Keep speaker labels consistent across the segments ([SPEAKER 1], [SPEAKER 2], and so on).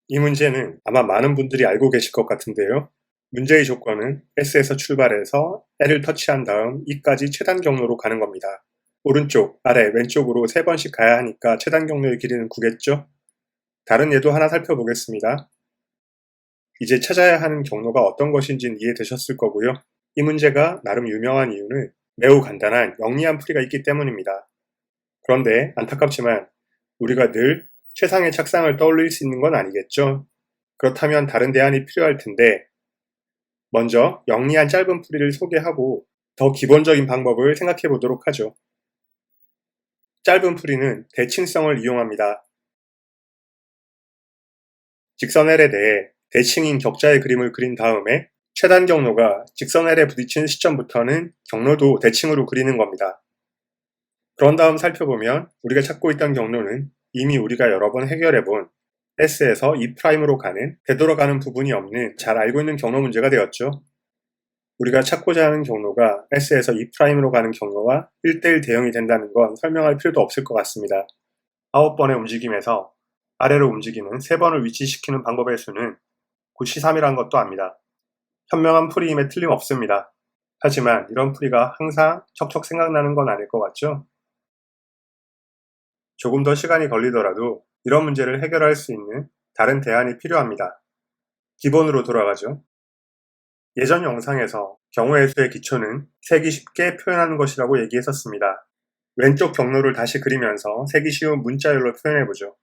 [SPEAKER 1] 이 문제는 아마 많은 분들이 알고 계실 것 같은데요. 문제의 조건은 S에서 출발해서 L을 터치한 다음 E까지 최단 경로로 가는 겁니다. 오른쪽, 아래, 왼쪽으로 3번씩 가야 하니까 최단 경로의 길이는 9겠죠? 다른 예도 하나 살펴보겠습니다. 이제 찾아야 하는 경로가 어떤 것인지는 이해되셨을 거고요. 이 문제가 나름 유명한 이유는 매우 간단한 영리한 풀이가 있기 때문입니다. 그런데 안타깝지만 우리가 늘 최상의 착상을 떠올릴 수 있는 건 아니겠죠? 그렇다면 다른 대안이 필요할 텐데 먼저 영리한 짧은 풀이를 소개하고 더 기본적인 방법을 생각해 보도록 하죠. 짧은 풀이는 대칭성을 이용합니다. 직선 L에 대해 대칭인 격자의 그림을 그린 다음에 최단 경로가 직선 L에 부딪힌 시점부터는 경로도 대칭으로 그리는 겁니다. 그런 다음 살펴보면 우리가 찾고 있던 경로는 이미 우리가 여러 번 해결해본 S에서 E'으로 가는 되돌아가는 부분이 없는 잘 알고 있는 경로 문제가 되었죠. 우리가 찾고자 하는 경로가 S에서 E'으로 가는 경로와 1:1 대응이 된다는 건 설명할 필요도 없을 것 같습니다. 9번의 움직임에서 아래로 움직이는 3번을 위치시키는 방법의 수는 93이란 것도 압니다. 현명한 풀이임에 틀림없습니다. 하지만 이런 풀이가 항상 척척 생각나는 건 아닐 것 같죠? 조금 더 시간이 걸리더라도 이런 문제를 해결할 수 있는 다른 대안이 필요합니다. 기본으로 돌아가죠. 예전 영상에서 경우의 수의 기초는 세기 쉽게 표현하는 것이라고 얘기했었습니다. 왼쪽 경로를 다시 그리면서 세기 쉬운 문자열로 표현해보죠.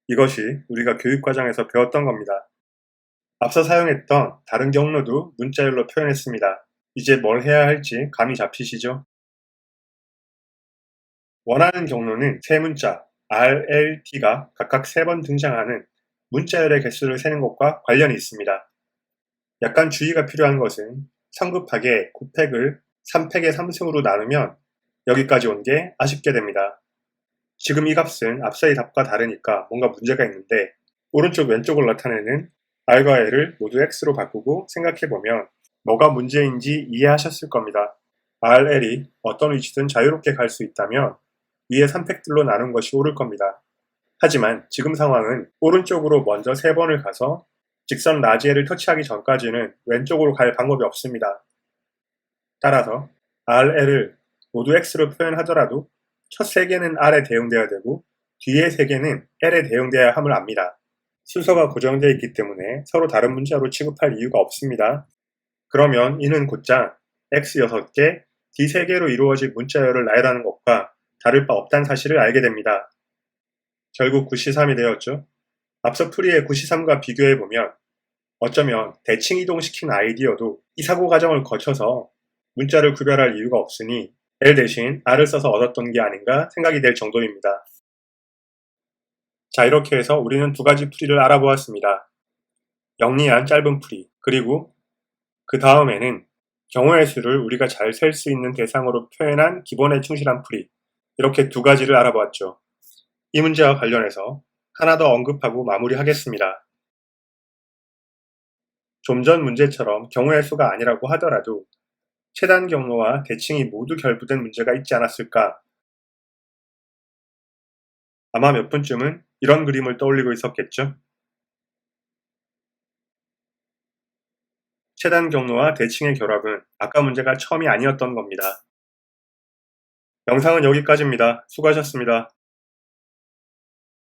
[SPEAKER 1] 이것이 우리가 교육과정에서 배웠던 겁니다. 앞서 사용했던 다른 경로도 문자열로 표현했습니다. 이제 뭘 해야 할지 감이 잡히시죠? 원하는 경로는 세 문자 R, L, T가 각각 3번 등장하는 문자열의 개수를 세는 것과 관련이 있습니다. 약간 주의가 필요한 것은 성급하게 9팩을 3팩의 3승으로 나누면 여기까지 온 게 아쉽게 됩니다. 지금 이 값은 앞서의 답과 다르니까 뭔가 문제가 있는데 오른쪽 왼쪽을 나타내는 R과 L을 모두 X로 바꾸고 생각해보면 뭐가 문제인지 이해하셨을 겁니다. R, L이 어떤 위치든 자유롭게 갈 수 있다면 위에 3팩들로 나눈 것이 옳을 겁니다. 하지만 지금 상황은 오른쪽으로 먼저 3번을 가서 직선 라지엘을 터치하기 전까지는 왼쪽으로 갈 방법이 없습니다. 따라서 R, L을 모두 X로 표현하더라도 첫 3개는 R에 대응되어야 되고 뒤에 3개는 L에 대응되어야 함을 압니다. 순서가 고정되어 있기 때문에 서로 다른 문자로 취급할 이유가 없습니다. 그러면 이는 곧장 X 6개, D 3개로 이루어진 문자열을 나열하는 것과 다를 바 없다는 사실을 알게 됩니다. 결국 93이 되었죠. 앞서 풀이의 93과 비교해보면 어쩌면 대칭 이동시킨 아이디어도 이 사고 과정을 거쳐서 문자를 구별할 이유가 없으니 L 대신 R을 써서 얻었던 게 아닌가 생각이 될 정도입니다. 자, 이렇게 해서 우리는 2가지 풀이를 알아보았습니다. 영리한 짧은 풀이, 그리고 그 다음에는 경우의 수를 우리가 잘 셀 수 있는 대상으로 표현한 기본에 충실한 풀이, 이렇게 2가지를 알아보았죠. 이 문제와 관련해서 하나 더 언급하고 마무리하겠습니다. 좀 전 문제처럼 경우의 수가 아니라고 하더라도 최단 경로와 대칭이 모두 결부된 문제가 있지 않았을까? 아마 몇 분쯤은 이런 그림을 떠올리고 있었겠죠? 최단 경로와 대칭의 결합은 아까 문제가 처음이 아니었던 겁니다. 영상은 여기까지입니다. 수고하셨습니다.